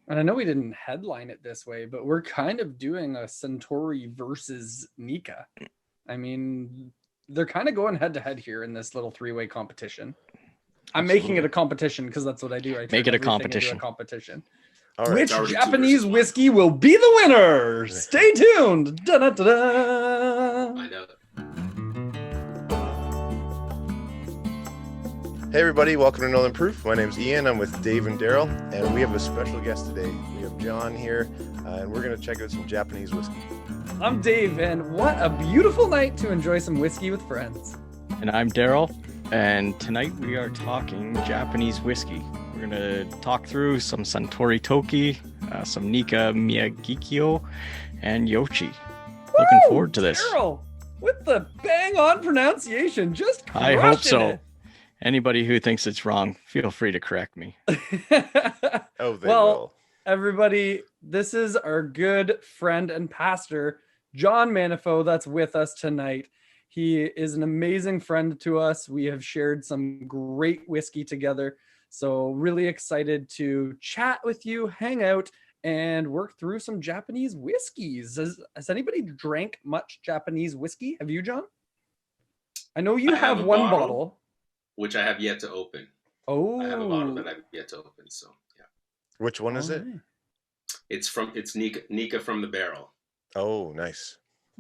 And I know we didn't headline it this way, but we're kind of doing a Suntory versus Nikka. I mean, they're kind of going head to head here in this little three-way competition. I'm making it Absolutely. a competition because that's what I do. I Make turn it a everything into a competition. competition. All right. Which It's already two Japanese versus one. whiskey will be the winner? Stay tuned. Da-da-da-da. Find out. Hey everybody, welcome to Northern Proof. My name's Ian. I'm with Dave and Daryl, and we have a special guest today. We have John here, and we're going to check out some Japanese whiskey. I'm Dave, and what a beautiful night to enjoy some whiskey with friends. And I'm Daryl, and tonight we are talking Japanese whiskey. We're going to talk through some Suntory Toki, some Nikka Miyagikyo, and Yoichi. Looking forward to this. Daryl, with the bang-on pronunciation, just I hope crushing so. it. Anybody who thinks it's wrong, feel free to correct me. Oh, they Well, will. everybody, this is our good friend and pastor, John Manifo, that's with us tonight. He is an amazing friend to us. We have shared some great whiskey together. So really excited to chat with you, hang out, and work through some Japanese whiskeys. Has anybody drank much Japanese whiskey? Have you, John? I know you I have have a one bottle. bottle. Which I have yet to open. Oh, I have a bottle that I've yet to open. So yeah, Which one is it? Alright. it's Nikka from the barrel. Oh, nice.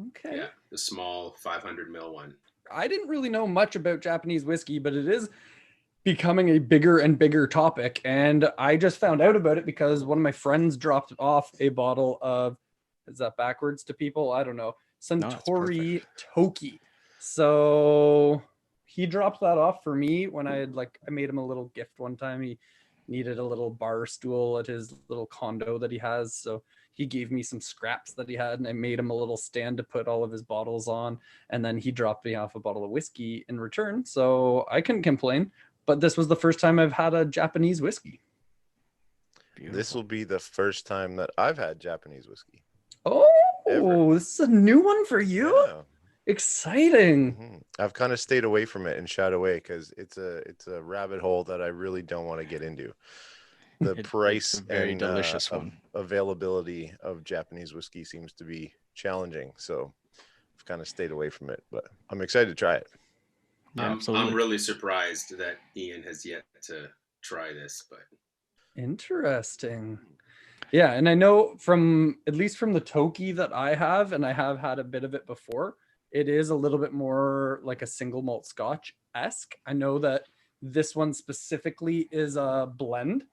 Okay. Yeah, the small 500 ml one. I didn't really know much about Japanese whiskey, but it is becoming a bigger and bigger topic. And I just found out about it because one of my friends dropped off a bottle of, is that backwards to people? I don't know. it's Suntory Toki. So he dropped that off for me when I made him a little gift one time. He needed a little bar stool at his little condo that he has. So he gave me some scraps that he had, and I made him a little stand to put all of his bottles on. And then he dropped me off a bottle of whiskey in return. So I couldn't complain. But this was the first time I've had a Japanese whiskey. Beautiful. This will be the first time that I've had Japanese whiskey. Oh, Ever. this is a new one for you? Yeah. Exciting. Mhm. I've kind of stayed away from it and shied away because it's a rabbit hole that I really don't want to get into. The It's price a very and delicious one. availability of Japanese whiskey seems to be challenging, so I've kind of stayed away from it. But I'm excited to try it. Yeah, I'm absolutely. really surprised that Ian has yet to try this, but Interesting. Yeah, and I know from at least from the Toki that I have, and I have had a bit of it before, it is a little bit more like a single malt Scotch-esque. I know that this one specifically is a blend.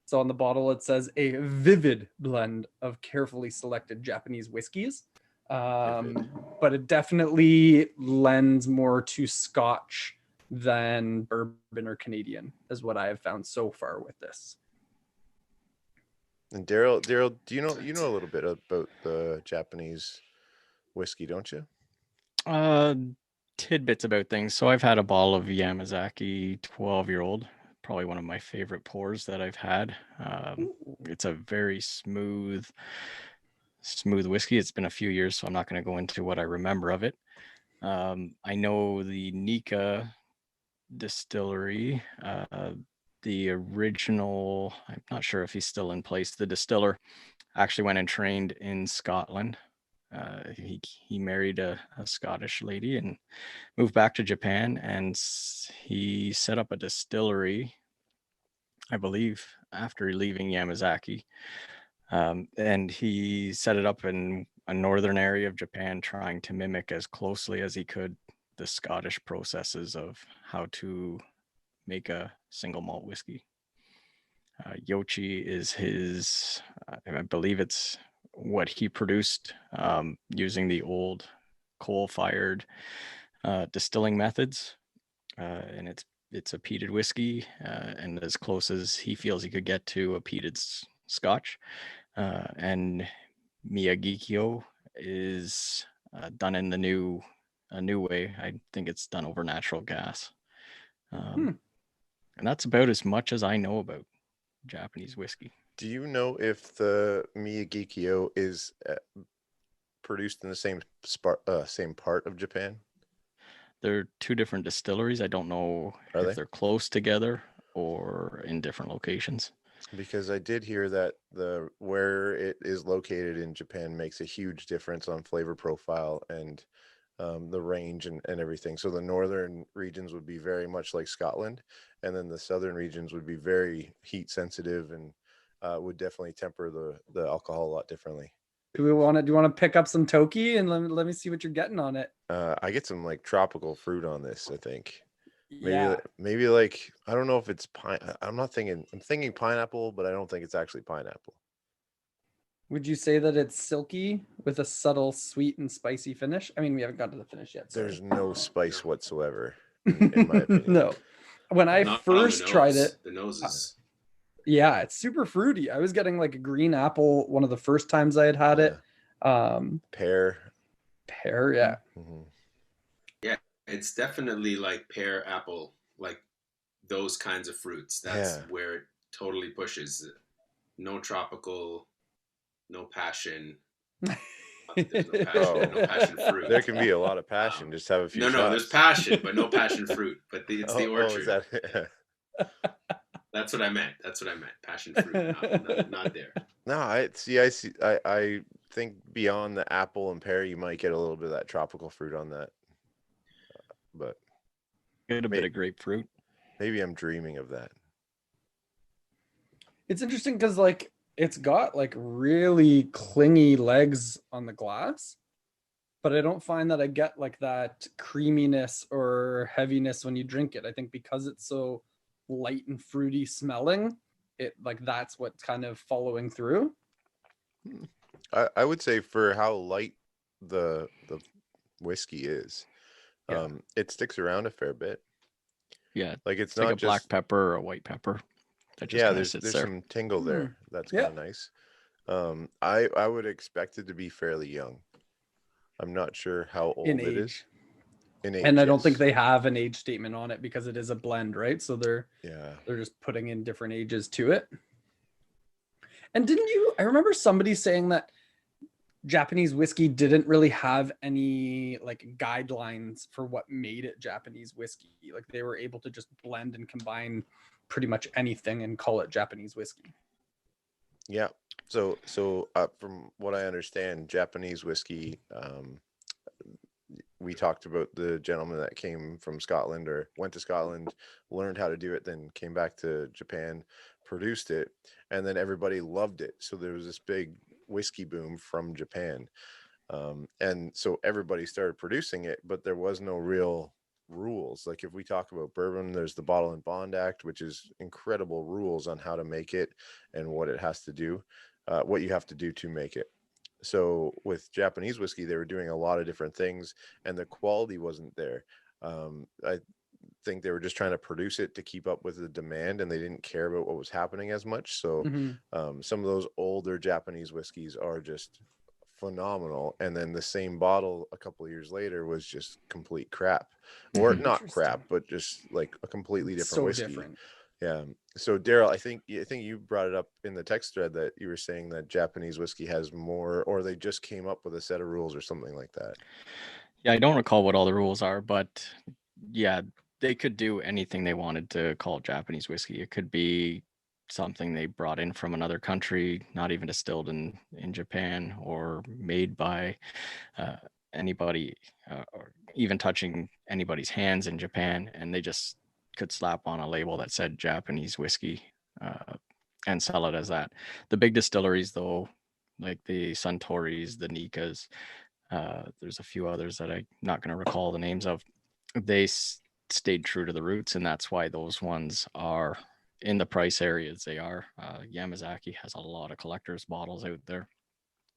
So on the bottle it says a vivid blend of carefully selected Japanese whiskeys. But it definitely lends more to Scotch than bourbon or Canadian, is what I have found so far with this. And Daryl, do you know a little bit about the Japanese whiskey, don't you? Tidbits about things. So I've had a bottle of Yamazaki 12-year-old, probably one of my favorite pours that I've had. It's a very smooth whiskey. It's been a few years, so I'm not going to go into what I remember of it. I know the Nikka distillery, the original, I'm not sure if he's still in place. The distiller actually went and trained in Scotland. He married a Scottish lady and moved back to Japan, and he set up a distillery, I believe, after leaving Yamazaki. And he set it up in a northern area of Japan, trying to mimic as closely as he could the Scottish processes of how to make a single malt whiskey. Yoichi is his, I believe it's what he produced using the old coal-fired distilling methods, and it's a peated whiskey, and as close as he feels he could get to a peated Scotch. And Miyagikyo is done in a new way. I think it's done over natural gas. And that's about as much as I know about Japanese whiskey. Do you know if the Miyagikyo is produced in the same part of Japan? They're two different distilleries. I don't know if they're close together or in different locations. Because I did hear that where it is located in Japan makes a huge difference on flavor profile and the range and everything. So the northern regions would be very much like Scotland, and then the southern regions would be very heat sensitive and would definitely temper the alcohol a lot differently. Do you want to pick up some Toki and let me see what you're getting on it? I get some like tropical fruit on this, I think. Yeah. Maybe like, I don't know if it's I'm thinking pineapple, but I don't think it's actually pineapple. Would you say that it's silky with a subtle sweet and spicy finish? I mean, we haven't got to the finish yet. Sorry. There's no spice whatsoever, in my opinion. No. When I Not first on the tried nose. it, The nose is yeah, it's super fruity. I was getting like a green apple one of the first times I had it. Pear. Yeah. Mm-hmm. yeah, it's definitely like pear, apple, like those kinds of fruits. That's where it totally pushes. No tropical, no passion. There's no passion, no passion fruit. There can be a lot of passion. Just have a few shots. No, there's passion, but no passion fruit. But it's the orchard. Is that... That's what I meant. Passion fruit, not there. No, I see. I think beyond the apple and pear, you might get a little bit of that tropical fruit on that. But get a bit of grapefruit. Maybe I'm dreaming of that. It's interesting because like it's got like really clingy legs on the glass, but I don't find that I get like that creaminess or heaviness when you drink it. I think because it's so light and fruity smelling, it like that's what's kind of following through. I would say for how light the whiskey is, it sticks around a fair bit. Yeah, like it's not like a black pepper or a white pepper. There's some tingle there. That's kind of nice. I would expect it to be fairly young. I'm not sure how old it is. In age, and I don't think they have an age statement on it because it is a blend, right? So they're just putting in different ages to it. And I remember somebody saying that Japanese whiskey didn't really have any like guidelines for what made it Japanese whiskey. Like they were able to just blend and combine pretty much anything and call it Japanese whiskey. Yeah. So from what I understand, Japanese whiskey, we talked about the gentleman that came from Scotland or went to Scotland, learned how to do it, then came back to Japan, produced it, and then everybody loved it. So there was this big whiskey boom from Japan. And so everybody started producing it, but there was no real rules. Like if we talk about bourbon, there's the Bottle and Bond Act, which is incredible rules on how to make it and what it has to do, what you have to do to make it. So with Japanese whiskey, they were doing a lot of different things and the quality wasn't there. I think they were just trying to produce it to keep up with the demand and they didn't care about what was happening as much. So some of those older Japanese whiskeys are just phenomenal. And then the same bottle a couple of years later was just complete crap, or not crap, but just like a completely different whiskey. Different. Yeah. So Daryl, I think you brought it up in the text thread that you were saying that Japanese whiskey has more, or they just came up with a set of rules or something like that. Yeah, I don't recall what all the rules are, but yeah, they could do anything they wanted to call Japanese whiskey. It could be something they brought in from another country, not even distilled in Japan or made by anybody or even touching anybody's hands in Japan, and they just could slap on a label that said Japanese whiskey and sell it as that. The big distilleries though, like the Suntories, the Nikkas, there's a few others that I'm not going to recall the names of, they stayed true to the roots, and that's why those ones are in the price areas they are. Yamazaki has a lot of collectors bottles out there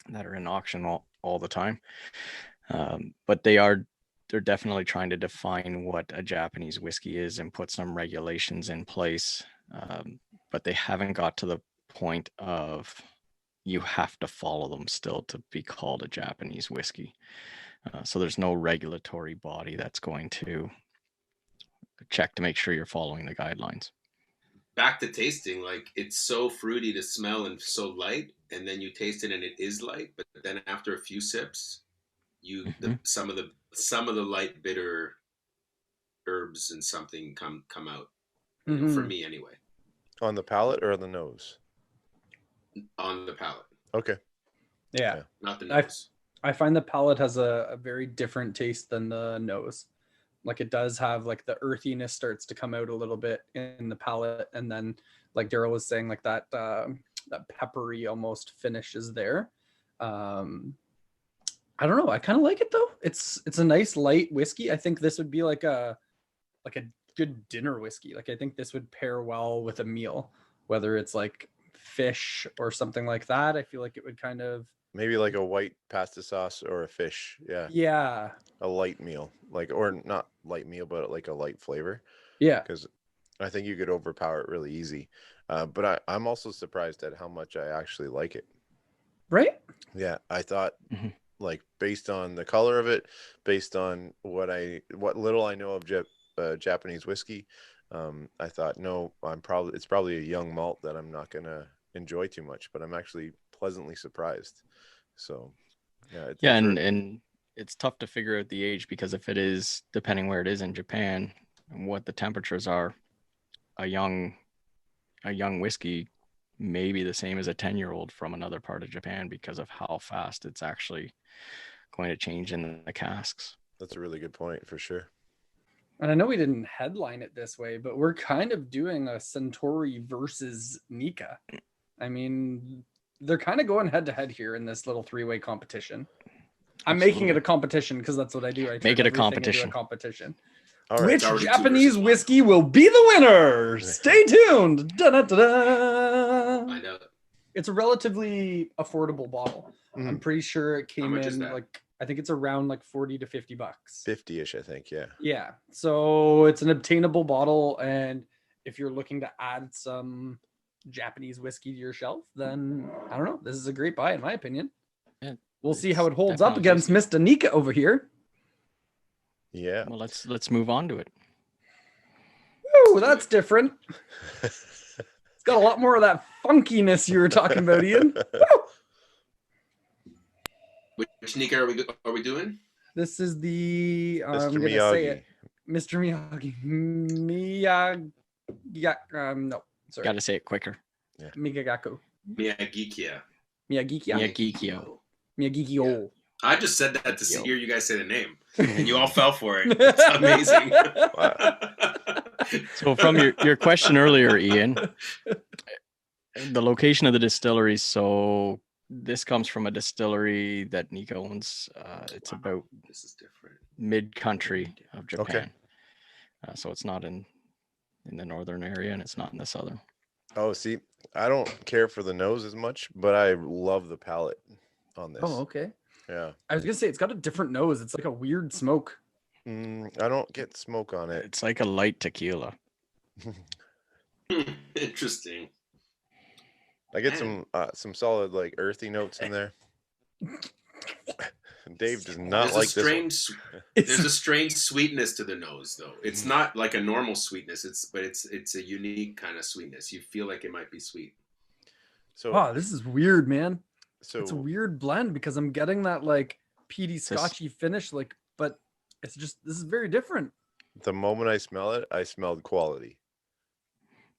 that are in auction all the time, but they're definitely trying to define what a Japanese whiskey is and put some regulations in place, but they haven't got to the point of you have to follow them still to be called a Japanese whiskey. So there's no regulatory body that's going to check to make sure you're following the guidelines. Back to tasting, like it's so fruity to smell and so light, and then you taste it and it is light, but then after a few sips, some of the light bitter herbs and something come out, for me anyway. On the palate or on the nose? On the palate. Okay. Yeah. Not the nose. I find the palate has a very different taste than the nose. Like it does have like the earthiness starts to come out a little bit in the palate, and then like Daryl was saying, like that that peppery almost finish is there. I don't know. I kind of like it though. It's a nice light whiskey. I think this would be like a good dinner whiskey. Like I think this would pair well with a meal, whether it's like fish or something like that. I feel like it would kind of Maybe like a white pasta sauce or a fish. Yeah. yeah. A light meal, like, or not light meal, but like a light flavor. Yeah. Because I think you could overpower it really easy. But I'm also surprised at how much I actually like it. Right? Yeah. I thought like based on the color of it, based on what little I know of Japanese whiskey, I thought, no, it's probably a young malt that I'm not going to enjoy too much, but I'm actually pleasantly surprised. So yeah. And it's tough to figure out the age, because if it is, depending where it is in Japan and what the temperatures are, a young whiskey may be the same as a 10-year-old from another part of Japan because of how fast it's actually going to change in the casks. That's a really good point for sure. And I know we didn't headline it this way, but we're kind of doing a Suntory versus Nikka. I mean, they're kind of going head to head here in this little 3-way competition. I'm making it a competition because that's what I do. I make it a competition. All right. Which Japanese whiskey will be the winner? Stay tuned. Da-da-da-da. Find out. It's a relatively affordable bottle. I'm pretty sure it came in like, I think it's around like 40 to 50 bucks. 50-ish, I think. Yeah. Yeah. So it's an obtainable bottle. And if you're looking to add some Japanese whiskey to your shelf, then I don't know. This is a great buy, in my opinion. Yeah, we'll see how it holds up against Mr. Nikka over here. Yeah. Well, let's move on to it. Ooh, that's different. It's got a lot more of that funkiness you were talking about, Ian. Which Nikka are we doing? This is the Mr. I'm gonna Miyagi. say it. Mr. Miyagi. No, sorry. Got to say it quicker. Yeah. Miyagikyo. Miyagikyo. Miyagikyo. Miyagikyo. I just said that to hear you guys say the name, and you all fell for it. It's amazing. So from your question earlier, Ian, the location of the distillery. So this comes from a distillery that Nikka owns. It's about this is different. mid-country of Japan. Okay. So it's not in the northern area, and it's not in the southern. Oh, see, I don't care for the nose as much, but I love the palate on this. Oh, okay. Yeah. I was gonna say it's got a different nose. It's like a weird smoke. I don't get smoke on it. It's like a light tequila. Interesting. I get some solid like earthy notes in there. Dave does not There's like a strange, this There's a strange sweetness to the nose, though. It's not like a normal sweetness. It's a unique kind of sweetness. You feel like it might be sweet. So Wow, this is weird, man. So it's a weird blend because I'm getting that like peaty scotchy finish, like, but it's just this is very different. The moment I smell it, I smelled quality.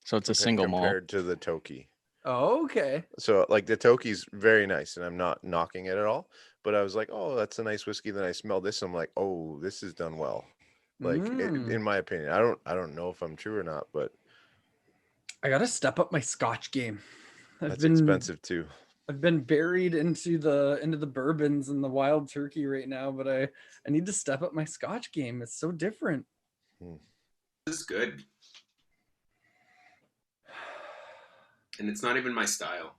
So it's a single malt compared to the Toki. Oh, okay. So like the Toki's very nice, and I'm not knocking it at all. But I was like, oh, that's a nice whiskey. Then I smelled this, I'm like, oh, this is done well. Like in my opinion, I don't know if I'm true or not, but I gotta step up my Scotch game. That's expensive too. I've been buried into the bourbons and the wild turkey right now, but I need to step up my Scotch game. It's so different. This is good. And it's not even my style.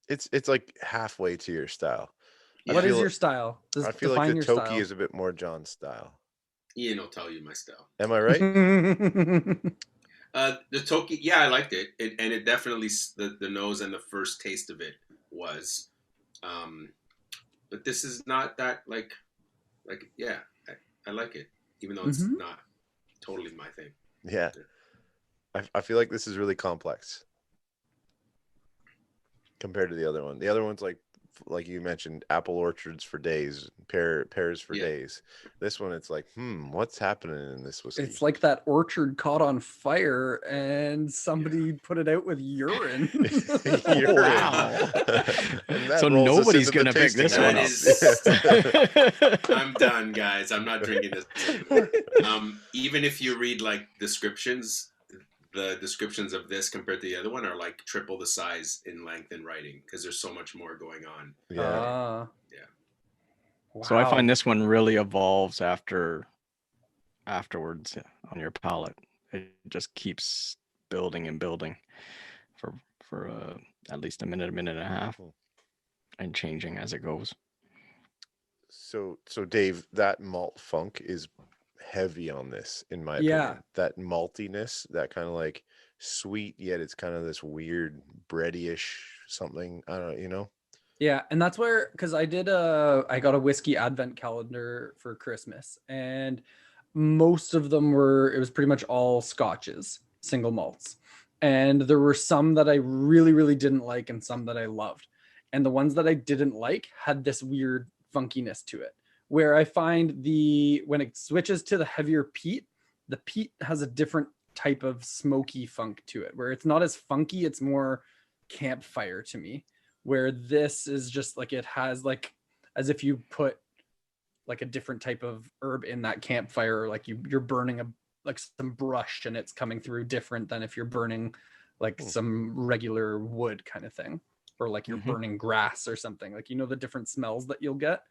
It's like halfway to your style. What is your style? I feel like the Toki is a bit more John's style. Ian will tell you my style. Am I right? The Toki, yeah, I liked it. And it definitely, the nose and the first taste of it was, but this is not that like yeah, I like it, even though it's not totally my thing. Yeah. I feel like this is really complex compared to the other one. The other one's like like you mentioned, apple orchards for days, pears for Yeah. days. This one, it's like, what's happening in this whiskey? It's like that orchard caught on fire and somebody put it out with urine. Wow. And that So rolls us nobody's into the gonna pick tasting this one notes. up. I'm done, guys. I'm not drinking this. Even if you read like descriptions, the descriptions of this compared to the other one are like triple the size in length and writing because there's so much more going on. Yeah. Wow. So I find this one really evolves afterwards on your palate. It just keeps building and building for at least a minute and a half, and changing as it goes. So Dave, that malt funk is heavy on this, in my opinion. That maltiness, that kind of like sweet, yet it's kind of this weird bready-ish something. I don't know, you know? Yeah, and that's where, because I got a whiskey advent calendar for Christmas, and most of them it was pretty much all scotches, single malts. And there were some that I really, really didn't like and some that I loved. And the ones that I didn't like had this weird funkiness to it, where I find when it switches to the heavier peat, the peat has a different type of smoky funk to it, where it's not as funky, it's more campfire to me. Where this is just like, it has like, as if you put like a different type of herb in that campfire, like you're burning like some brush and it's coming through different than if you're burning like some regular wood kind of thing, or like you're burning grass or something. Like, the different smells that you'll get,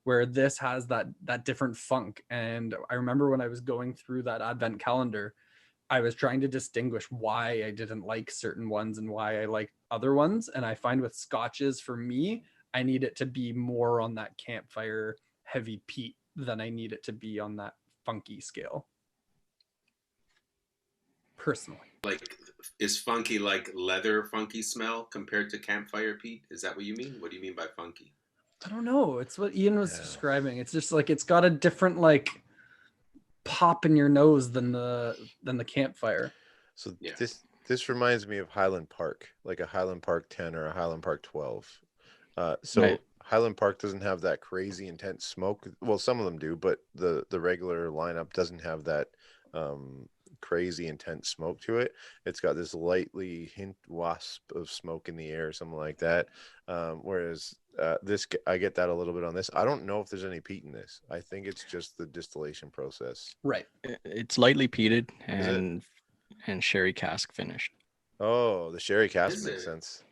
where this has that different funk. And I remember when I was going through that advent calendar, I was trying to distinguish why I didn't like certain ones and why I like other ones. And I find with scotches, for me, I need it to be more on that campfire heavy peat than I need it to be on that funky scale. Personally. Like, is funky like leather funky smell compared to campfire peat? Is that what you mean? What do you mean by funky? I don't know. It's what Ian was describing. It's just like, it's got a different like pop in your nose than the campfire. So this reminds me of Highland Park, like a Highland Park 10 or a Highland Park 12. Right. Highland Park doesn't have that crazy intense smoke. Well, some of them do, but the regular lineup doesn't have that crazy intense smoke to it. It's got this lightly wasp of smoke in the air, something like that. Whereas this, I get that a little bit on this. I don't know if there's any peat in this. I think it's just the distillation process. Right. It's lightly peated and sherry cask finished. Oh, the sherry cask makes sense.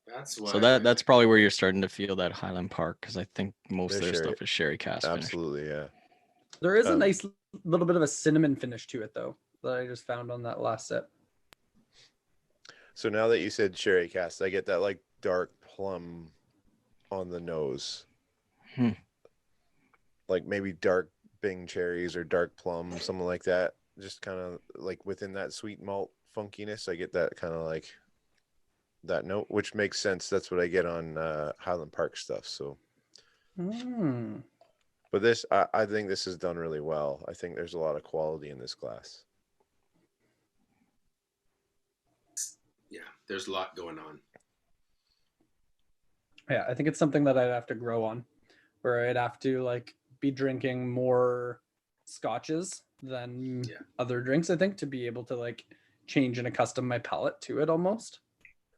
That's why. So that's probably where you're starting to feel that Highland Park, because I think most of their stuff is sherry cask finished. Absolutely, yeah. There is a nice little bit of a cinnamon finish to it, though, that I just found on that last sip. So now that you said sherry cask, I get that like dark plum on the nose. Like maybe dark Bing cherries or dark plum, something like that. Just kind of like within that sweet malt funkiness, I get that kind of like that note, which makes sense. That's what I get on Highland Park stuff. So, but this, I think this is done really well. I think there's a lot of quality in this glass. Yeah, there's a lot going on. Yeah, I think it's something that I'd have to grow on, where I'd have to like be drinking more scotches than other drinks, I think, to be able to like change and accustom my palate to it almost.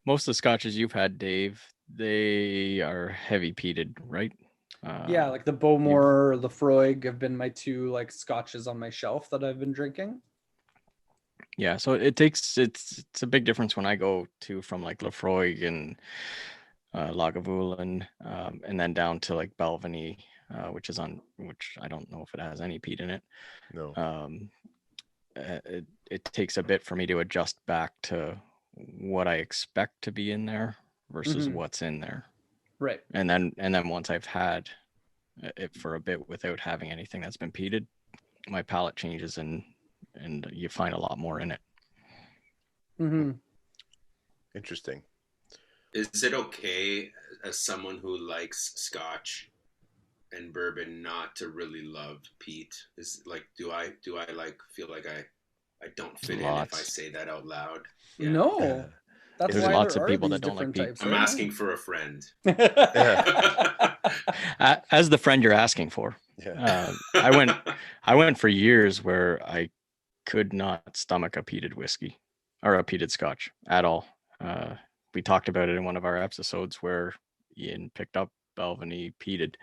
Most of the scotches you've had, Dave, they are heavy peated, right? Yeah, like the Bowmore or the Freud have been my two like scotches on my shelf that I've been drinking. Yeah, so it's a big difference when I go to from like Lafroig and Lagavulin, and then down to like Balvenie, which I don't know if it has any peat in it. No. It takes a bit for me to adjust back to what I expect to be in there versus what's in there. Right. And then once I've had it for a bit without having anything that's been peated, my palate changes and you find a lot more in it. Interesting. Is it okay as someone who likes scotch and bourbon not to really love peat? Is like, do I like feel like I don't fit in if I say that out loud? Yeah. No, That's There's why lots there of are people these that don't like different peat. types. I'm right? asking for a friend. As the friend you're asking for. Yeah. I went for years where I could not stomach a peated whiskey or a peated scotch at all. We talked about it in one of our episodes where Ian picked up Belvany peated,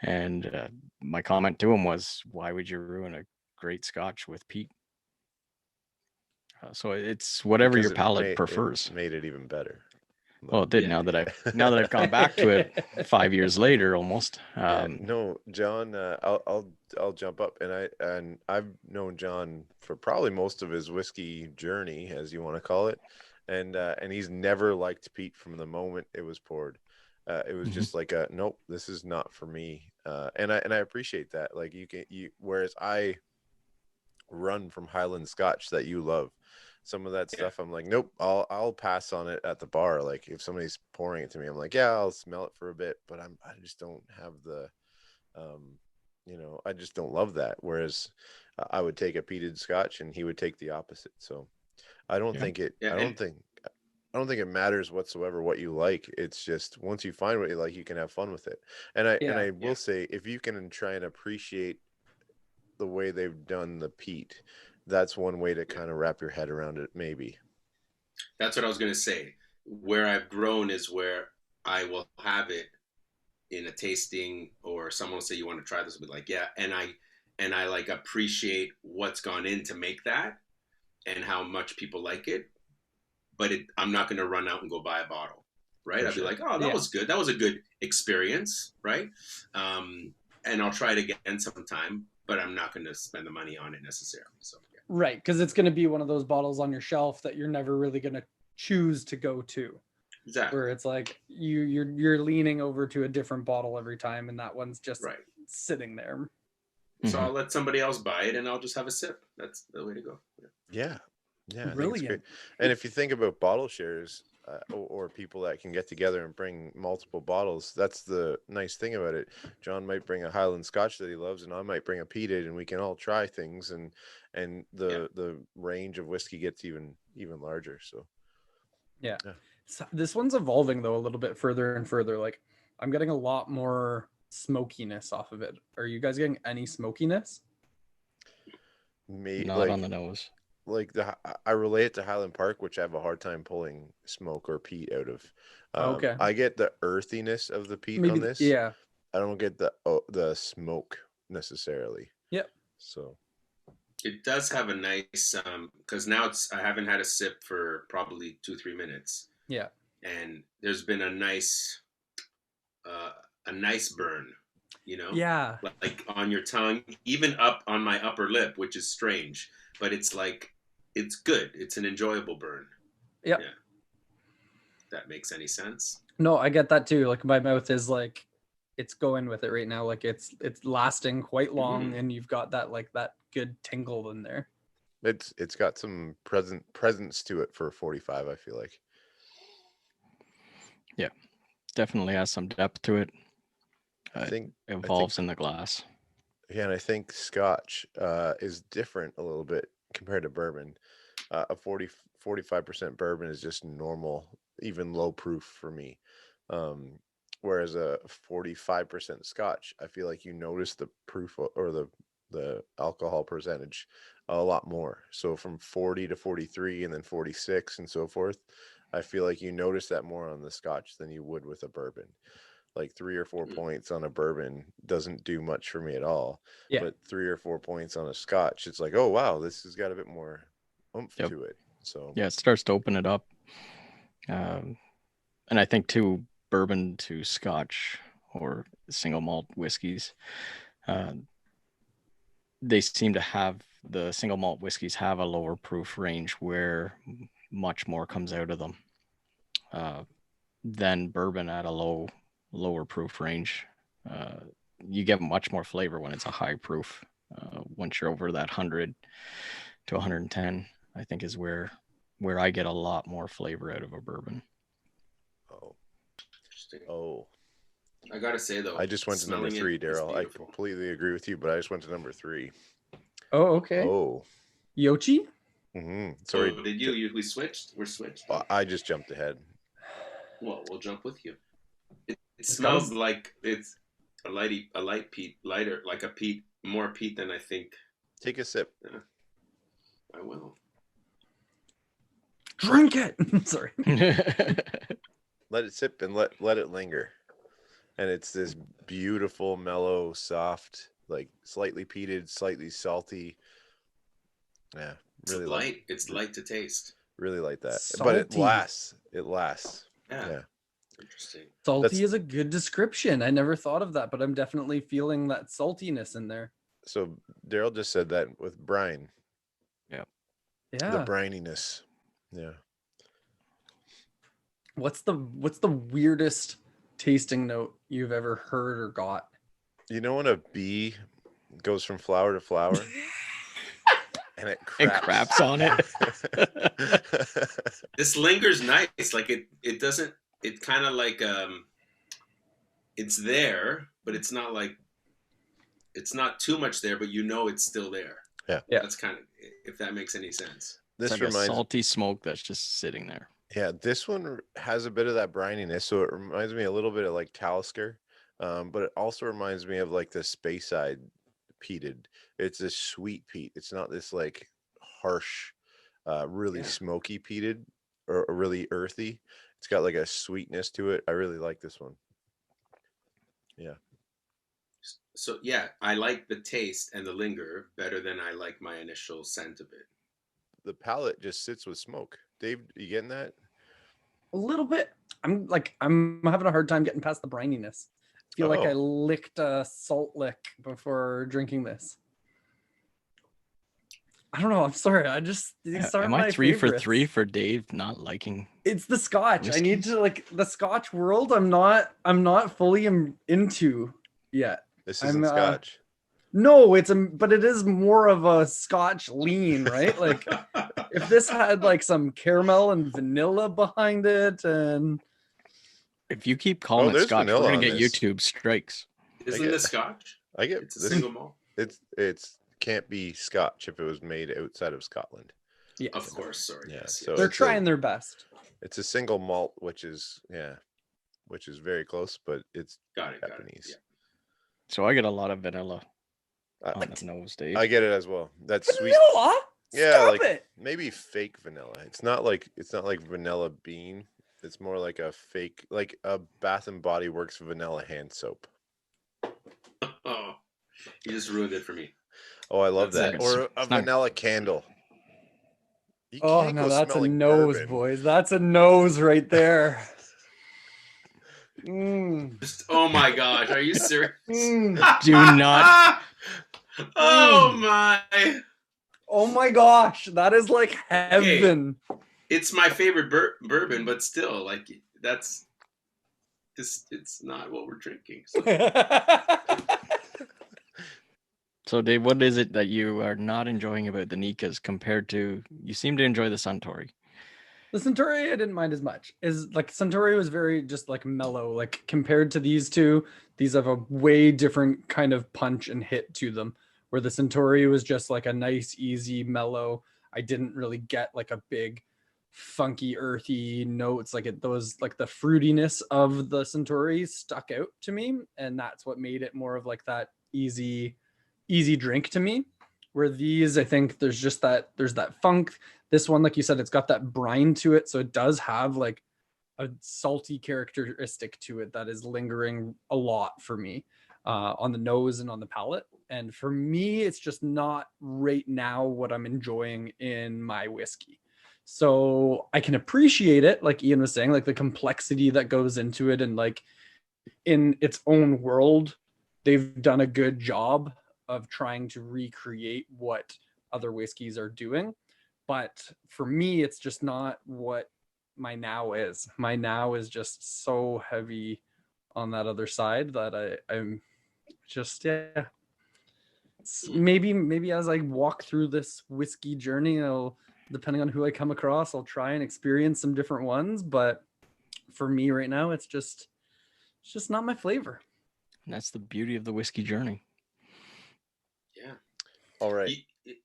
and my comment to him was, "Why would you ruin a great scotch with peat?" So it's whatever Because your palate prefers. It made it even better. Well, it did. Yeah. Now that I've gone back to it 5 years later, almost. No, John. I'll jump up, and I've known John for probably most of his whiskey journey, as you want to call it, and he's never liked peat from the moment it was poured. It was just like nope, this is not for me. And I appreciate that. Like whereas I run from Highland Scotch that you love. Some of that stuff I'm like, nope, I'll pass on it at the bar. Like if somebody's pouring it to me, I'm like, yeah, I'll smell it for a bit, but I just don't have the I just don't love that. Whereas I would take a peated scotch and he would take the opposite. So I don't think it I don't think it matters whatsoever what you like. It's just once you find what you like, you can have fun with it. And I will say, if you can try and appreciate the way they've done the peat, that's one way to kind of wrap your head around it, maybe. That's what I was going to say. Where I've grown is where I will have it in a tasting, or someone will say, you want to try this? I'll be like, yeah. And I like appreciate what's gone in to make that and how much people like it. But I'm not going to run out and go buy a bottle, right? I'll be like, oh, that was good. That was a good experience, right? And I'll try it again sometime, but I'm not going to spend the money on it necessarily. So Right, because it's going to be one of those bottles on your shelf that you're never really going to choose to go to. Exactly. Where it's like you're leaning over to a different bottle every time, and that one's just sitting there. So I'll let somebody else buy it, and I'll just have a sip. That's the way to go. Yeah. I think Brilliant. it's great. And if you think about bottle shares or people that can get together and bring multiple bottles, that's the nice thing about it. John might bring a Highland Scotch that he loves, and I might bring a peated, and we can all try things, and the range of whiskey gets even larger. So yeah. So this one's evolving though a little bit further and further. Like I'm getting a lot more smokiness off of it. Are you guys getting any smokiness? Not on the nose. Like I relate it to Highland Park, which I have a hard time pulling smoke or peat out of. Okay. I get the earthiness of the peat on this. Yeah. I don't get the smoke necessarily. Yep. So it does have a nice because now I haven't had a sip for probably 2-3 minutes. Yeah. And there's been a nice burn, Yeah. like on your tongue, even up on my upper lip, which is strange, but it's like it's good. It's an enjoyable burn. Yep. Yeah. If that makes any sense. No, I get that too. Like my mouth is like it's going with it right now. Like it's lasting quite long, and you've got that that good tingle in there. It's got some presence to it for 45, I feel like. Yeah, definitely has some depth to it. I think it evolves in the glass. Yeah, and I think Scotch is different a little bit compared to bourbon. A 45% bourbon is just normal, even low proof for me. Whereas a 45% Scotch, I feel like you notice the proof or the alcohol percentage a lot more. So from 40 to 43 and then 46 and so forth, I feel like you notice that more on the Scotch than you would with a bourbon. Like 3 or 4 points on a bourbon doesn't do much for me at all. Yeah. But 3 or 4 points on a Scotch, it's like, oh wow, this has got a bit more oomph to it. So yeah, it starts to open it up. And I think too, bourbon to Scotch or single malt whiskeys, they seem to have the single malt whiskeys have a lower proof range where much more comes out of them than bourbon at a lower proof range. You get much more flavor when it's a high proof. Once you're over that 100 to 110, I think is where I get a lot more flavor out of a bourbon. Oh, I gotta say though, I just went to number 3, Daryl. I completely agree with you, but I just went to number 3. Oh, okay. Oh, Yoichi? So did you? We switched. We're switched. I just jumped ahead. Well, we'll jump with you. It It's smells gotta- like it's a light peat, lighter, like a peat, more peat than I think. Take a sip. I will. Drink it. Sorry. Let it sip and let it linger. And it's this beautiful, mellow, soft, like slightly peated, slightly salty. Yeah, really Light. It's light to taste. really like that. But it Salty. lasts. It lasts. Yeah. Yeah. Interesting. Salty is a good description. I never thought of that, but I'm definitely feeling that saltiness in there. So Daryl just said that with brine. Yeah. Yeah. The brininess. Yeah. What's the weirdest tasting note you've ever heard or got? You know when a bee goes from flower to flower and it craps on it. This lingers nice. Like it doesn't. It kind of like it's there, but it's not like it's not too much there, but you know it's still there. Yeah. That's kind of, if that makes any sense. This It's like reminds a salty smoke that's just sitting there. Yeah, this one has a bit of that brininess, so it reminds me a little bit of like Talisker, but it also reminds me of like the Speyside peated. It's a sweet peat. It's not this like harsh, really smoky peated or really earthy. It's got like a sweetness to it. I really like this one. Yeah. So yeah, I like the taste and the linger better than I like my initial scent of it. The palate just sits with smoke. Dave, you getting that? A little bit. I'm having a hard time getting past the brininess. I feel like I licked a salt lick before drinking this. I don't know. I'm sorry. I just these are Am my I 3 for favorites. 3 for Dave not liking? It's the Scotch. I need Whiskeys? to like the Scotch world. I'm not fully into yet. This isn't I'm, Scotch. No, but it is more of a Scotch lean, right? Like if this had like some caramel and vanilla behind it, and If you keep calling it there's Scotch, we're vanilla gonna on get this. YouTube strikes. Isn't this Scotch? I get It's a this. single malt. It's can't be Scotch if it was made outside of Scotland. yes, Of course, sorry. Yeah, Yes, so they're it's trying their best. It's a single malt, which is very close, but it's Got it. Japanese. Yeah. So I get a lot of vanilla I, on the nose, Dave. I get it as well. That's sweet. Vanilla? Yeah, Stop like it. maybe fake vanilla. It's not like vanilla bean. It's more like a fake, like a Bath and Body Works vanilla hand soap. Oh, you just ruined it for me. Oh, I love That's that. it. Or a It's not- vanilla candle. You Oh can't no, go that's a smelling nose, bourbon. boys. That's a nose right there. Mm. Just, oh my gosh, are you serious? Mm. Do not. Oh my! Oh my gosh, that is like heaven. It's my favorite bourbon, but still, like that's this. It's not what we're drinking. So. So Dave, what is it that you are not enjoying about the Nikkas compared to? You seem to enjoy the Suntory. The Suntory I didn't mind as much. Is like Suntory was very just like mellow. Like compared to these two, these have a way different kind of punch and hit to them. Where the Suntory was just like a nice, easy, mellow. I didn't really get like a big, funky, earthy notes. Like those like the fruitiness of the Suntory stuck out to me, and that's what made it more of like that easy drink to me. Where these, I think there's that funk. This one, like you said, it's got that brine to it, so it does have like a salty characteristic to it that is lingering a lot for me on the nose and on the palate. And for me, it's just not right now what I'm enjoying in my whiskey. So I can appreciate it, like Ian was saying, like the complexity that goes into it, and like in its own world, they've done a good job of trying to recreate what other whiskeys are doing. But for me, it's just not what my now is. My now is just so heavy on that other side that I'm just, yeah. Maybe as I walk through this whiskey journey, depending on who I come across, I'll try and experience some different ones. But for me right now, it's just not my flavor. And that's the beauty of the whiskey journey. Yeah. All right.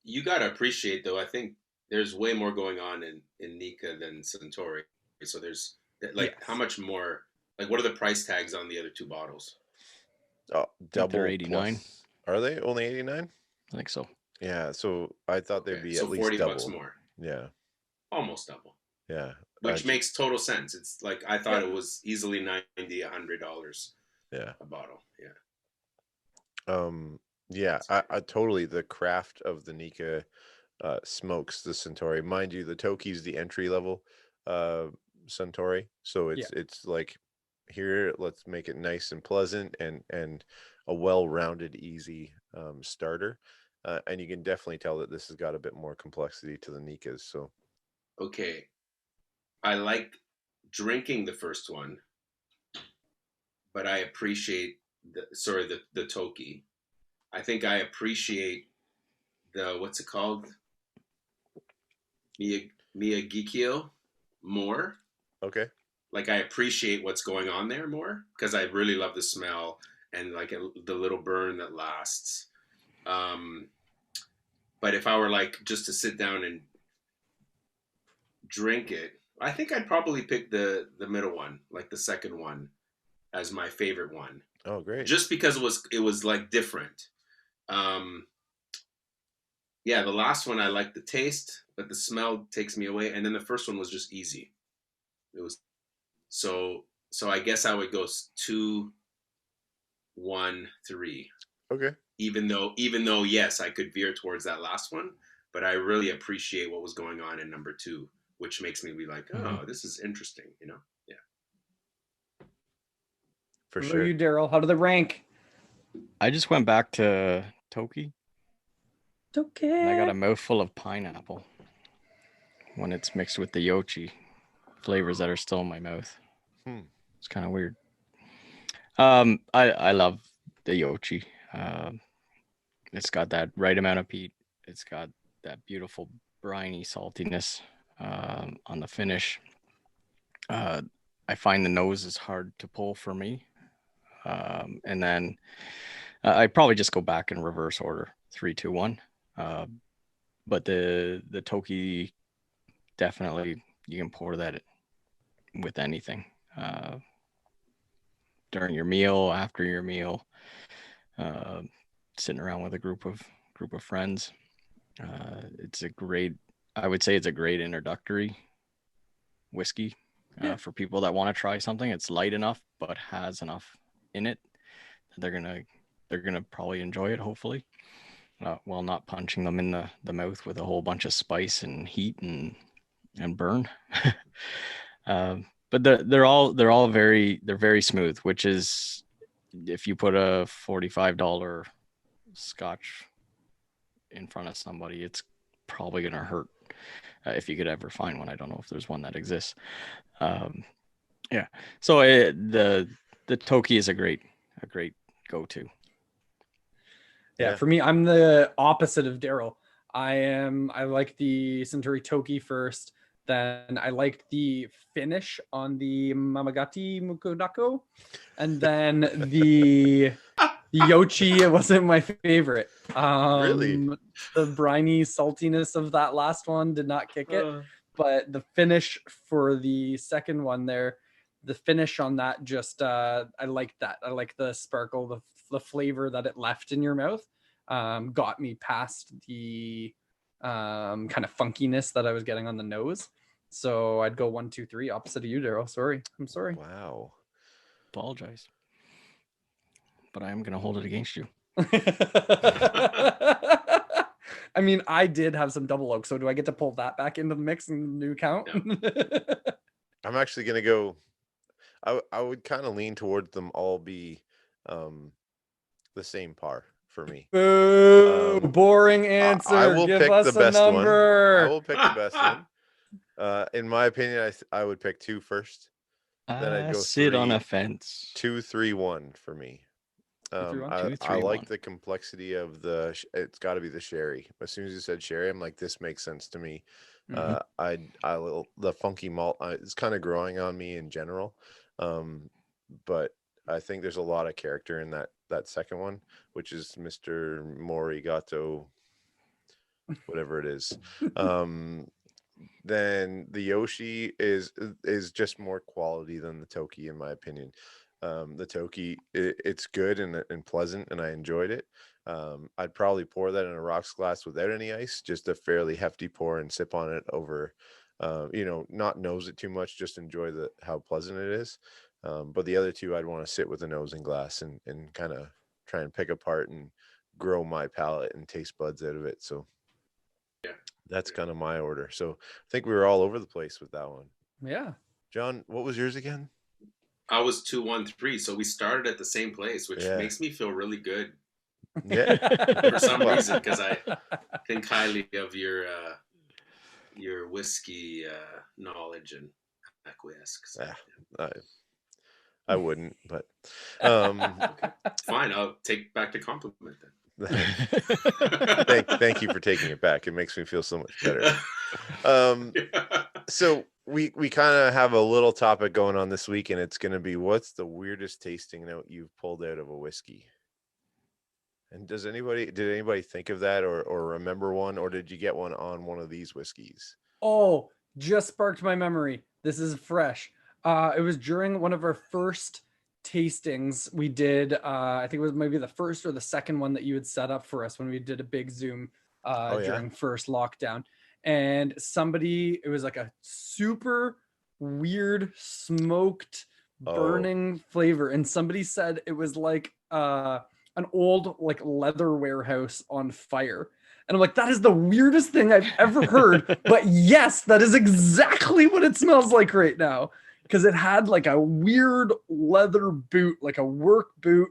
You got to appreciate, though, I think there's way more going on in Nikka than Suntory. So there's like how Yes. much more? Like, what are the price tags on the other two bottles? Oh, think they're double 89. plus. Are they only 89? I think so. Yeah, so I thought they'd Okay, be so at least $40 double. more, Yeah, almost double, yeah. which makes total sense. It's like I thought Yeah. it was easily $90, $100 yeah. a bottle. Yeah. Yeah, I totally, the craft of the Nikka smokes the Suntory. Mind you, the Toki's the entry level Suntory. So Yeah. it's like, here, let's make it nice and pleasant and a well-rounded, easy starter. And you can definitely tell that this has got a bit more complexity to the Nikkas. So Okay, I like drinking the first one, but I appreciate the Toki. I think I appreciate the what's it called, Miyagikyo more. okay. Like I appreciate what's going on there more because I really love the smell and like the little burn that lasts. Um, but if I were like just to sit down and drink it, I think I'd probably pick the middle one, like the second one, as my favorite one, Oh, great. just because it was like different. Um, yeah, the last one I like the taste, but the smell takes me away, and then the first one was just easy. It was so I guess I would go 2, 1, 3. Okay. Even though yes, I could veer towards that last one, but I really appreciate what was going on in number 2, which makes me be like, oh, this is interesting, Yeah. For What sure. about you, Daryl? How do they rank? I just went back to Toki It's okay. and I got a mouthful of pineapple when it's mixed with the Yoichi flavors that are still in my mouth. It's kind of weird. I love the Yoichi. It's got that right amount of peat. It's got that beautiful briny saltiness on the finish. I find the nose is hard to pull for me. And then I'd probably just go back in reverse order, 3, 2, 1. But the Toki, definitely you can pour that with anything. During your meal, after your meal, sitting around with a group of friends. I would say it's a great introductory whiskey for people that want to try something. It's light enough, but has enough in it that they're gonna probably enjoy it, hopefully, while not punching them in the mouth with a whole bunch of spice and heat and burn. But they're all very smooth, which is, if you put a $45 Scotch in front of somebody, it's probably gonna hurt if you could ever find one. I don't know if there's one that exists. Yeah, so the Toki is a great go-to. Yeah, for me, I'm the opposite of Daryl. I like the Suntory Toki first. Then I liked the finish on the Mamagati Mukodako. And then the Yoichi, it wasn't my favorite. Really? The briny saltiness of that last one did not kick it. But the finish for the second one there, the finish on that just, I liked that. I like the sparkle, the flavor that it left in your mouth. Got me past the kind of funkiness that I was getting on the nose. So I'd go 1, 2, 3, opposite of you, Daryl. Sorry. I'm sorry. Wow. Apologize. But I am going to hold it against you. I mean, I did have some double oak, so do I get to pull that back into the mix and new count? I'm actually going to go, I would kind of lean towards them all be the same par for me. Boo, boring answer. I will Give pick us the a best number. one. I will pick the best one. In my opinion, I would pick 2 first. Then I'd go sit 3, on a fence. 2, 3, 1 for me. 2, 3, I like 1. the complexity of it's got to be the sherry. As soon as you said sherry, I'm like, this makes sense to me. The funky malt, it's kind of growing on me in general. But I think there's a lot of character in that second one, which is Mr. Morigato. whatever it is. Then the Yoshi is just more quality than the Toki, in my opinion. The Toki, it's good and pleasant, and I enjoyed it. I'd probably pour that in a rocks glass without any ice, just a fairly hefty pour, and sip on it over, not nose it too much, just enjoy how pleasant it is. But the other two, I'd want to sit with a nose and glass and kind of try and pick apart and grow my palate and taste buds out of it. So Yeah. that's kind of my order. So I think we were all over the place with that one. Yeah. John, what was yours again? I was 2-1-3, so we started at the same place, which makes me feel really good. Yeah. For some reason, because I think highly of your whiskey knowledge and acquiesce. Yeah, I wouldn't, but okay. Fine. I'll take back the compliment then. Thank you for taking it back. It makes me feel so much better. So we kind of have a little topic going on this week, and it's going to be, what's the weirdest tasting note you've pulled out of a whiskey? And did anybody think of that or remember one, or did you get one on one of these whiskeys? Oh, just sparked my memory. This is fresh. It was during one of our first tastings we did. I think it was maybe the first or the second one that you had set up for us when we did a big Zoom during first lockdown. And it was like a super weird smoked burning flavor. And somebody said it was like an old like leather warehouse on fire. And I'm like, that is the weirdest thing I've ever heard. But yes, that is exactly what it smells like right now. Because it had like a weird leather boot, like a work boot,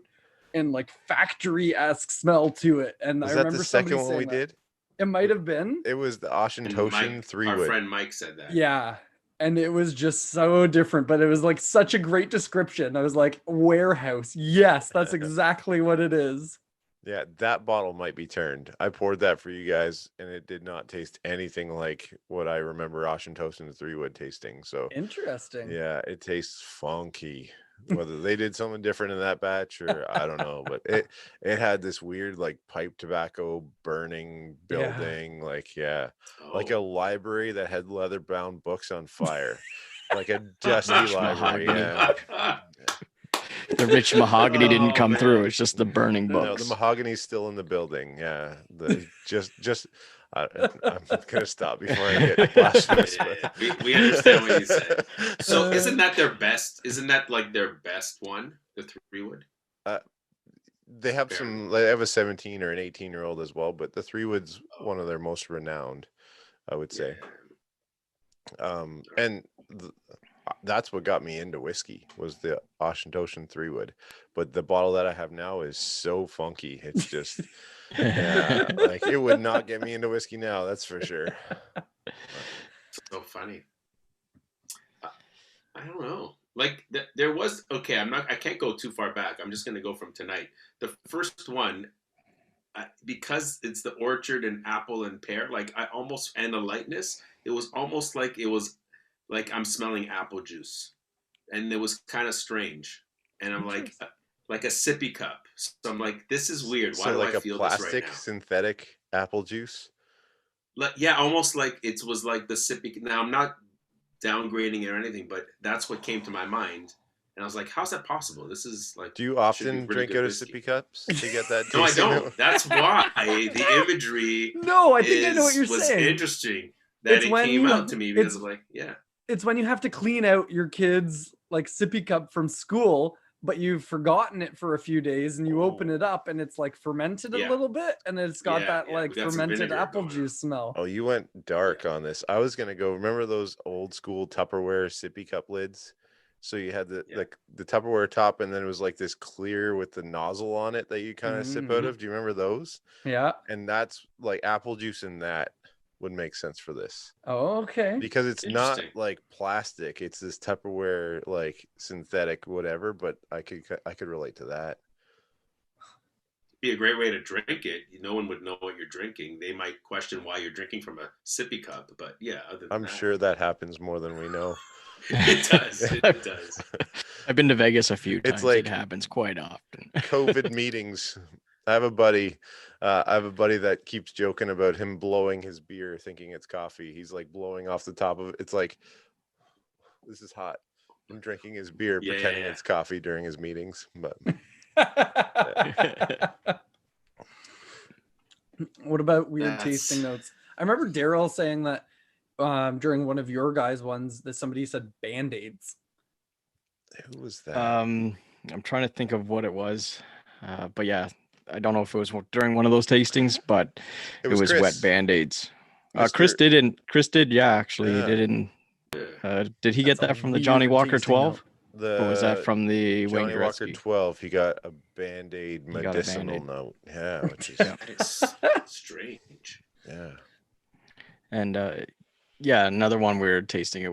and like factory-esque smell to it. And I remember the second one we did? It might have been. It was the Oshintoshin 3-wood. Our friend Mike said that. Yeah. And it was just so different, but it was like such a great description. I was like, warehouse. Yes, that's exactly what it is. Yeah, that bottle might be turned. I poured that for you guys, and it did not taste anything like what I remember Oshintoshin 3-wood tasting. So interesting. Yeah, it tastes funky. Whether they did something different in that batch or I don't know, but it had this weird like pipe tobacco burning building, like like a library that had leather bound books on fire, like a dusty library. Yeah. The rich mahogany didn't come through. It's just the burning books. No, the mahogany's still in the building. Yeah, I'm gonna stop before I get blasphemous. We understand what you said. So isn't that their best? Isn't that like their best one, the 3-wood? They have they have a 17 or an 18-year-old as well, but the 3-wood's one of their most renowned, I would say. And that's what got me into whiskey, was the Oshintoshin 3-wood. But the bottle that I have now is so funky. It's just like it would not get me into whiskey now, that's for sure. So funny. I don't know. Like there was I can't go too far back. I'm just gonna go from tonight. The first one, because it's the orchard and apple and pear, like and the lightness, it was almost like I'm smelling apple juice, and it was kind of strange. And I'm like a sippy cup. So I'm like, this is weird. Why do I feel this right now? Like a plastic synthetic apple juice? Almost like it was like the sippy. Now I'm not downgrading it or anything, but that's what came to my mind. And I was like, how's that possible? This is like. Do you often drink out of sippy cups to get that? No, I don't. That's why the imagery. No, I think I know what you're saying. Was interesting that it came out to me because of like, It's when you have to clean out your kid's like sippy cup from school, but you've forgotten it for a few days, and you open it up and it's like fermented a little bit, and it's got that like fermented apple juice smell. Oh, you went dark on this. I was gonna go. Remember those old school Tupperware sippy cup lids? So you had the Tupperware top, and then it was like this clear with the nozzle on it that you kind of sip out of. Do you remember those? Yeah. And that's like apple juice in that would make sense for this. Oh, okay. Because it's not like plastic. It's this Tupperware like synthetic whatever, but I could relate to that. Be a great way to drink it. No one would know what you're drinking. They might question why you're drinking from a sippy cup, but I'm sure that happens more than we know. It does. It does. I've been to Vegas a few times. It's like it happens quite often. COVID meetings I have a buddy that keeps joking about him blowing his beer thinking it's coffee. He's like blowing off the top of it. It's like, this is hot. I'm drinking his beer, pretending it's coffee during his meetings. But what about weird tasting notes? I remember Daryl saying that during one of your guys' ones that somebody said Band-Aids. Who was that? I'm trying to think of what it was. But yeah, I don't know if it was during one of those tastings, but it was Chris. wet Band-Aids. Chris did, yeah, actually. He did. Did he get that from the Johnny Walker 12? Or was that from the Wayne Johnny Walker Gretzky? 12? He got a Band-Aid medicinal note. Yeah, which is that is strange. Yeah. And another one we were tasting,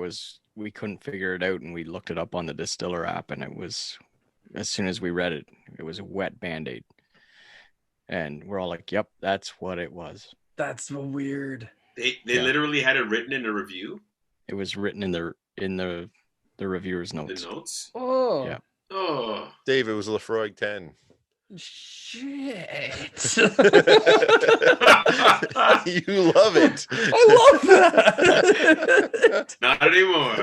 we couldn't figure it out, and we looked it up on the distiller app, and it was, as soon as we read it, it was a wet Band-Aid. And we're all like, yep, that's what it was. That's so weird. They literally had it written in a review? It was written in the reviewer's notes. The notes? Oh. Yeah. Oh. Dave, it was Lafroig 10. Shit. You love it. I love that. Not anymore.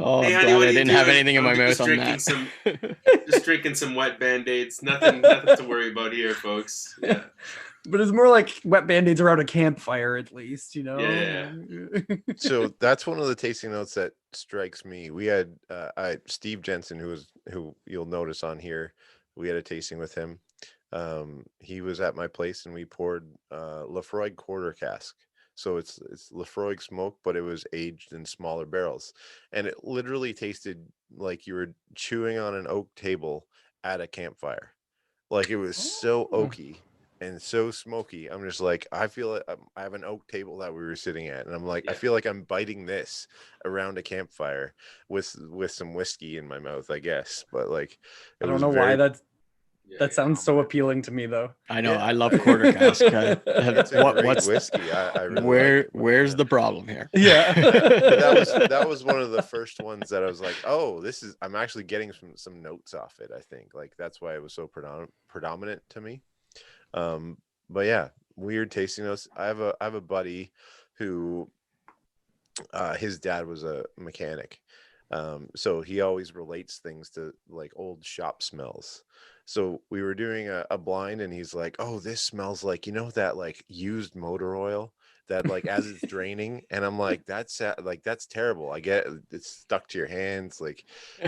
Hey, honey, I didn't have anything in my mouth on that. Just drinking some wet Band-Aids. Nothing to worry about here, folks. Yeah. But it's more like wet Band-Aids around a campfire, at least, you know? Yeah. So that's one of the tasting notes that strikes me. We had Steve Jensen, who you'll notice on here. We had a tasting with him. He was at my place, and we poured Lafroig quarter cask. So it's Lafroig smoke, but it was aged in smaller barrels, and it literally tasted like you were chewing on an oak table at a campfire. Like, it was so oaky and so smoky. I'm just like, I feel like I have an oak table that we were sitting at, and I'm like, I feel like I'm biting this around a campfire with some whiskey in my mouth, I guess. But like, I don't know why that sounds so appealing to me, though. I know. I love quarter cask. What's whiskey? I really where's the problem here? Yeah. that was one of the first ones that I was like, oh, I'm actually getting some notes off it. I think like that's why it was so predominant to me. But yeah, weird tasting notes. I have a buddy who his dad was a mechanic. So he always relates things to like old shop smells. So we were doing a blind, and he's like, oh, this smells like, that like used motor oil that like as it's draining. And I'm like, that's terrible. I get it, it's stuck to your hands. Like,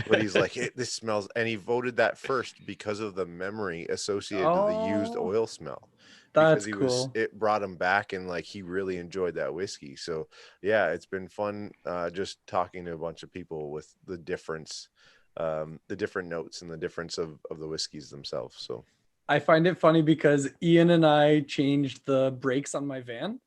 but he's like, this smells. And he voted that first because of the memory associated to the used oil smell. That's because cool. It brought him back, and like he really enjoyed that whiskey. So yeah, it's been fun just talking to a bunch of people with the difference, the different notes and the difference of the whiskeys themselves. So I find it funny because Ian and I changed the brakes on my van,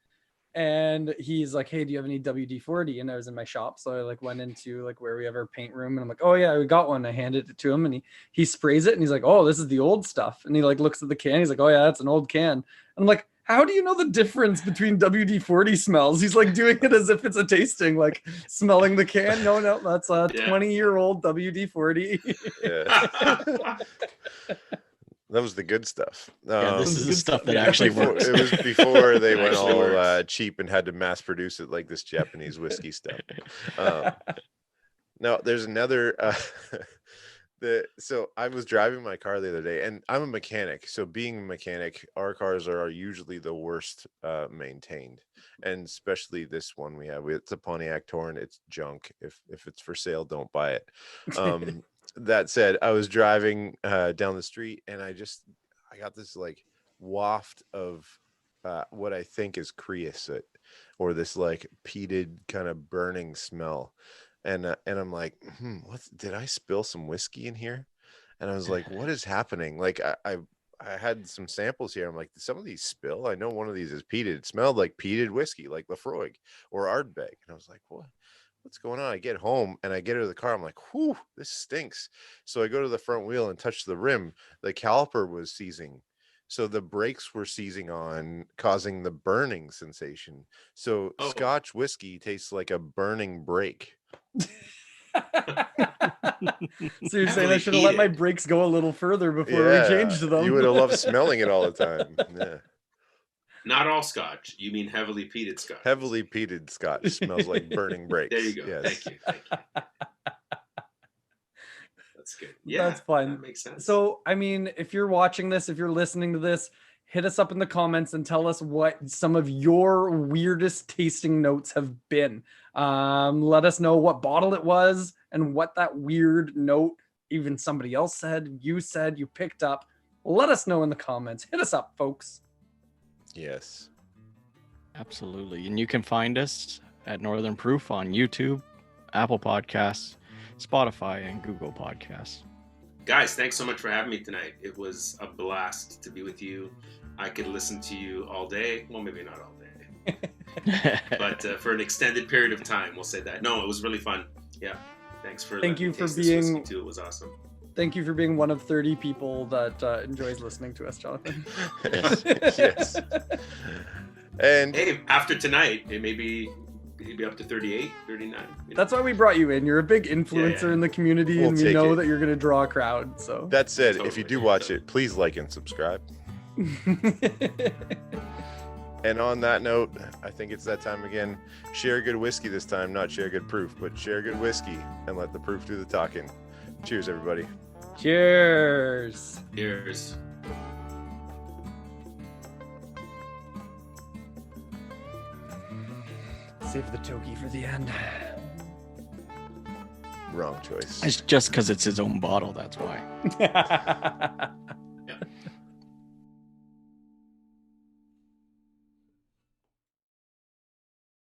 and he's like, hey, do you have any WD-40? And I was in my shop, so I like went into like where we have our paint room, and I'm like, oh yeah, we got one. I handed it to him, and he sprays it, and he's like, oh, this is the old stuff. And he like looks at the can, he's like, oh yeah, that's an old can. And I'm like, how do you know the difference between WD-40 smells? He's like doing it as if it's a tasting, like smelling the can. No, that's a 20-year-old WD-40. Yeah. That was the good stuff. This is the stuff that actually works. It was before they went all cheap and had to mass produce it like this Japanese whiskey stuff. Now, there's another. So I was driving my car the other day, and I'm a mechanic. So being a mechanic, our cars are usually the worst maintained, and especially this one we have. It's a Pontiac Torrent. It's junk. If it's for sale, don't buy it. That said, I was driving down the street, and I got this like waft of what I think is creosote, or this like peated kind of burning smell. And I'm like, did I spill some whiskey in here? And I was like, what is happening? Like I had some samples here. I'm like, did some of these spill? I know one of these is peated. It smelled like peated whiskey, like Lafroig or Ardbeg. And I was like, what's going on? I get home and I get out of the car. I'm like, whew, this stinks. So I go to the front wheel and touch the rim. The caliper was seizing. So the brakes were seizing on, causing the burning sensation. So Scotch whiskey tastes like a burning brake. So you're saying I Heavily should have let my heated. brakes go a little further before we changed them. You would have loved smelling it all the time. Yeah. Not all Scotch. You mean heavily peated Scotch? Heavily peated Scotch smells like burning brakes. There you go. Yes. Thank you. That's good. Yeah, That's fine. That makes sense. So, I mean, if you're watching this, if you're listening to this, hit us up in the comments and tell us what some of your weirdest tasting notes have been. Let us know what bottle it was and what that weird note even somebody else said, you picked up. Let us know in the comments. Hit us up, folks. Yes. Absolutely. And you can find us at NorthernProof on YouTube, Apple Podcasts, Spotify, and Google Podcasts. Guys, thanks so much for having me tonight. It was a blast to be with you. I could listen to you all day. Well, maybe not all day, but for an extended period of time, we'll say that. No, it was really fun. Yeah. Thanks for Thank you for taste this being whiskey too. It was awesome. Thank you for being one of 30 people that enjoys listening to us, Jonathan. Yes. And Hey, after tonight, it may be up to 38, 39. You know? That's why we brought you in. You're a big influencer Yeah. in the community, We'll and we take know it. that you're going to draw a crowd. So that said, if you Totally, do watch totally. it, please like and subscribe. And on that note, I think it's that time again. Share good whiskey this time, not share good proof, but share good whiskey and let the proof do the talking. Cheers, everybody. Cheers. Cheers. Save the Toki for the end. Wrong choice. It's just because it's his own bottle, that's why.